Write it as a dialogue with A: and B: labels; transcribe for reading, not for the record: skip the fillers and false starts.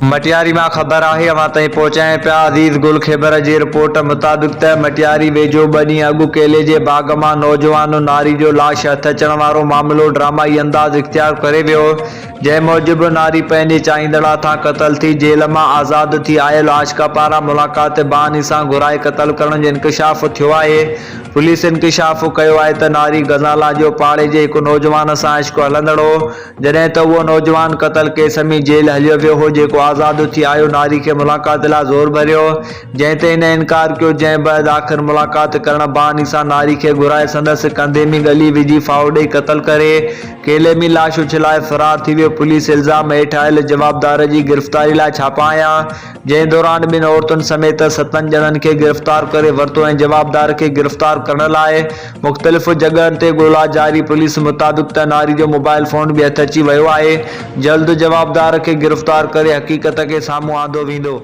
A: मटियारी में खबर है अवां ताईं पहुंचाए पिया। अज़ीज़ गुल ख़ैबर जी रिपोर्ट मुताबिक़ त मटियारी वेझो 2 ॾींहं अॻु केले जे बाग़ मां नौजवान नारी जो लाश हथ अचण वारो मामलो ड्रामाई अंदाज़ इख्तियार करे वियो। जंहिं मूजिबि नारी पंहिंजे चाहींदड़ हथां क़तल थी जेल मां आज़ाद थी आयल आशिका पारां मुलाक़ात बहानी सां घुराए क़तल करण जो इंकशाफ थियो आहे। पुलिस इंकशाफ कयो आहे त नारी गज़ाला जो पाड़े जे हिकु नौजवान सां इश्क हलंदड़ हो, जॾहिं त उहो नौजवान क़तल केस में जेल हलियो वियो हो, जेको आज़ाद थी आयो नारी के मुलाक़ात लाइ ज़ोर भरियो, जंहिं ते हिन इनकार कियो। जंहिं बैदि आख़िर मुलाक़ात करण बहानी सां नारी खे घुराए संदसि कंधे में गली विझी फाहो ॾेई क़तल करे केले में लाश उछलाए फरार थी वियो। पुलिस इल्ज़ाम हेठि आयल जवाबदार जी गिरफ़्तारी लाइ छापा हया, जंहिं दौरान 2 औरतुनि समेत 7 ॼणनि खे गिरफ़्तार करे वरितो ऐं जवाबदार खे गिरफ़्तार करण लाइ मुख़्तलिफ़ जॻहनि ते ॻोल्हा जारी। पुलिस मुताबिक़ त नारी जो मोबाइल फ़ोन बि हथ अची वियो आहे। जल्द जवाबदार खे गिरफ़्तार करे हक़ीक़त के साम्हूं आंदो वेंदो।